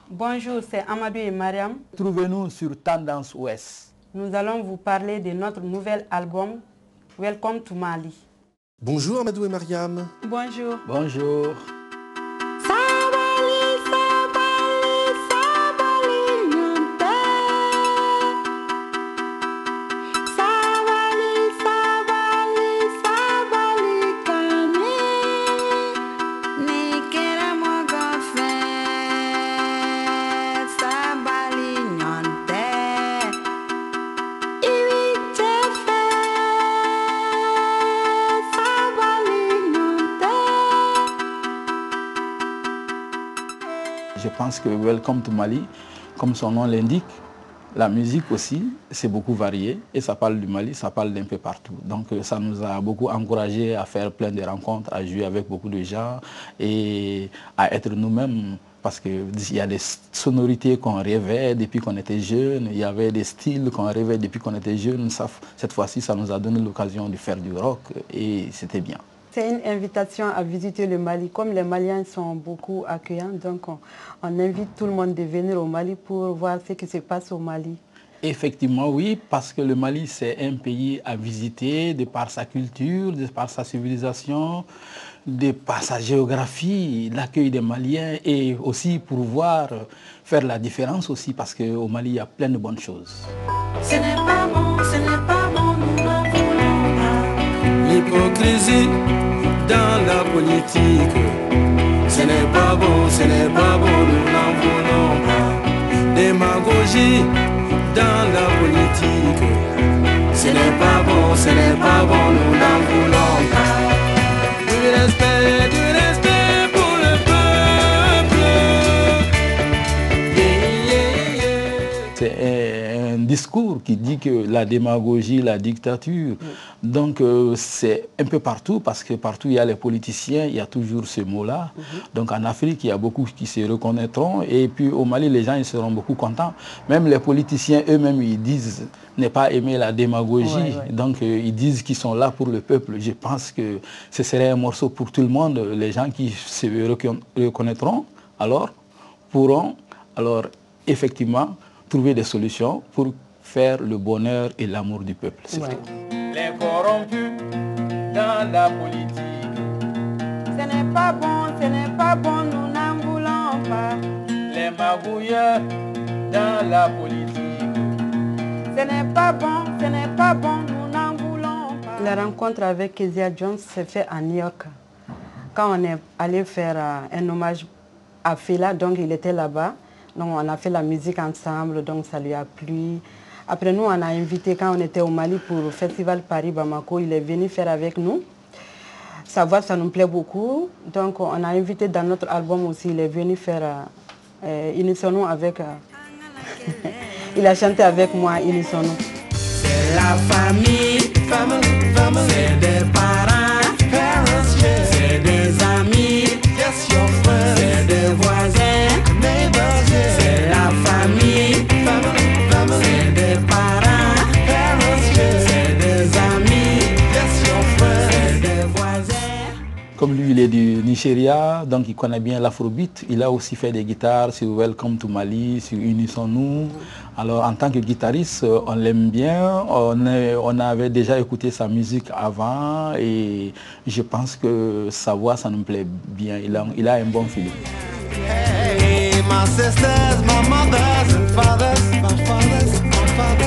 Bonjour, c'est Amadou et Mariam. Trouvez-nous sur Tendance Ouest. Nous allons vous parler de notre nouvel album Welcome to Mali. Bonjour Amadou et Mariam. Bonjour. Bonjour. Je pense que Welcome to Mali, comme son nom l'indique, la musique aussi, c'est beaucoup varié et ça parle du Mali, ça parle d'un peu partout. Donc ça nous a beaucoup encouragé à faire plein de rencontres, à jouer avec beaucoup de gens et à être nous-mêmes. Parce qu'il y a des sonorités qu'on rêvait depuis qu'on était jeunes, il y avait des styles qu'on rêvait depuis qu'on était jeunes. Cette fois-ci, ça nous a donné l'occasion de faire du rock et c'était bien. C'est une invitation à visiter le Mali. Comme les Maliens sont beaucoup accueillants, donc on invite tout le monde de venir au Mali pour voir ce qui se passe au Mali. Effectivement, oui, parce que le Mali, c'est un pays à visiter de par sa culture, de par sa civilisation, de par sa géographie, l'accueil des Maliens et aussi pour voir, faire la différence aussi, parce qu'au Mali, il y a plein de bonnes choses. Ce n'est pas bon, ce n'est pas bon, nous n'en voulons pas. L'hypocrisie dans la politique, ce n'est pas bon, ce n'est pas bon, nous n'en voulons pas. Démagogie dans la politique, ce n'est pas bon, ce n'est pas bon, nous n'en voulons pas. Du respect pour le peuple. C'est un discours qui dit que la démagogie, la dictature, donc c'est un peu partout, parce que partout il y a les politiciens, il y a toujours ce mot-là. Donc en Afrique, il y a beaucoup qui se reconnaîtront, et puis au Mali, les gens ils seront beaucoup contents. Même les politiciens eux-mêmes, ils disent ne pas aimer la démagogie, donc ils disent qu'ils sont là pour le peuple. Je pense que ce serait un morceau pour tout le monde. Les gens qui se reconnaîtront, alors pourront effectivement trouver des solutions pour faire le bonheur et l'amour du peuple. Les corrompus dans la politique, Ce n'est pas bon, nous n'en voulons pas. les magouilleurs dans la politique, Ce n'est pas bon, nous n'en voulons pas. La rencontre avec Kezia Jones s'est faite à New York. Quand on est allé faire un hommage à Fela, donc il était là-bas. Donc on a fait la musique ensemble, donc ça lui a plu. Après nous, on a invité, quand on était au Mali pour le Festival Paris Bamako, il est venu faire avec nous. Sa voix, ça nous plaît beaucoup. Donc on a invité dans notre album aussi, il est venu faire Unisonu avec... il a chanté avec moi Unisonu. c'est la famille, c'est des parents, c'est des amis, c'est des voisins, c'est la famille, c'est des parents, c'est des amis, c'est des voisins. Comme lui, il est du Nigeria, donc il connaît bien l'afrobeat. Il a aussi fait des guitares sur Welcome to Mali, sur Unisonu. Alors en tant que guitariste, on l'aime bien. On avait déjà écouté sa musique avant et je pense que sa voix, ça nous plaît bien. Il a un bon feeling. Hey, my sisters, my mothers and fathers,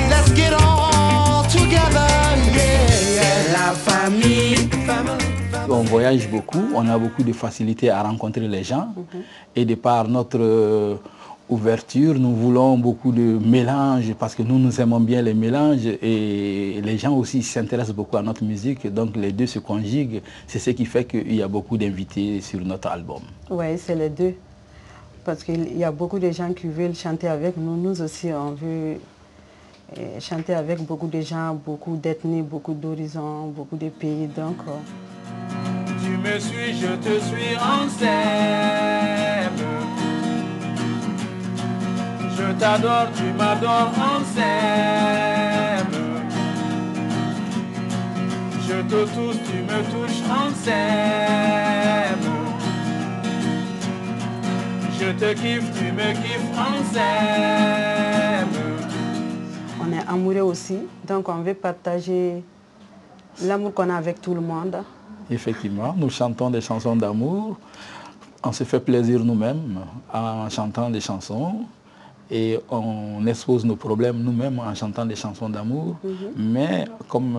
let's get all together, yeah. C'est la famille. On voyage beaucoup, on a beaucoup de facilité à rencontrer les gens et de par notre ouverture, nous voulons beaucoup de mélanges parce que nous aimons bien les mélanges et les gens aussi s'intéressent beaucoup à notre musique, donc les deux se conjuguent. C'est ce qui fait qu'il y a beaucoup d'invités sur notre album. Oui, c'est les deux. Parce qu'il y a beaucoup de gens qui veulent chanter avec nous. Nous aussi, on veut chanter avec beaucoup de gens, beaucoup d'ethnies, beaucoup d'horizons, beaucoup de pays. Donc, Tu me suis, je te suis, on s'aime. Je t'adore, tu m'adores, on s'aime. Je te touche, tu me touches, on s'aime. Je te kiffe, tu me kiffes, on s'aime. On est amoureux aussi, donc on veut partager l'amour qu'on a avec tout le monde. Effectivement, nous chantons des chansons d'amour. On se fait plaisir nous-mêmes en chantant des chansons. Et on expose nos problèmes nous-mêmes en chantant des chansons d'amour. Mais comme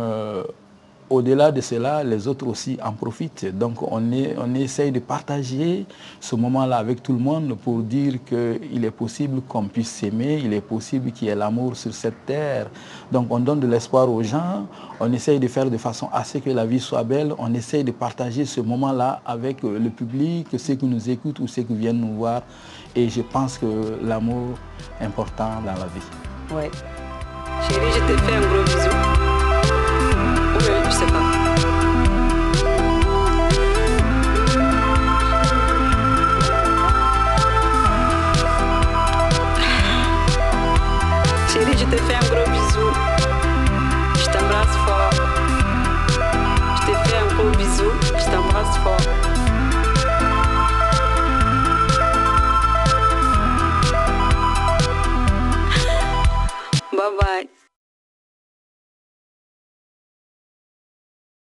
au-delà de cela, les autres aussi en profitent. Donc on essaye de partager ce moment-là avec tout le monde pour dire qu'il est possible qu'on puisse s'aimer, il est possible qu'il y ait l'amour sur cette terre. Donc on donne de l'espoir aux gens, on essaye de faire de façon à ce que la vie soit belle, on essaye de partager ce moment-là avec le public, ceux qui nous écoutent ou ceux qui viennent nous voir. Et je pense que l'amour est important dans la vie. Oui. Chérie, je te fais un gros bisou. Je sais pas. Chérie, je te fais un gros bisou. Je t'embrasse fort. Je te fais un gros bisou. Je t'embrasse fort. Bye bye.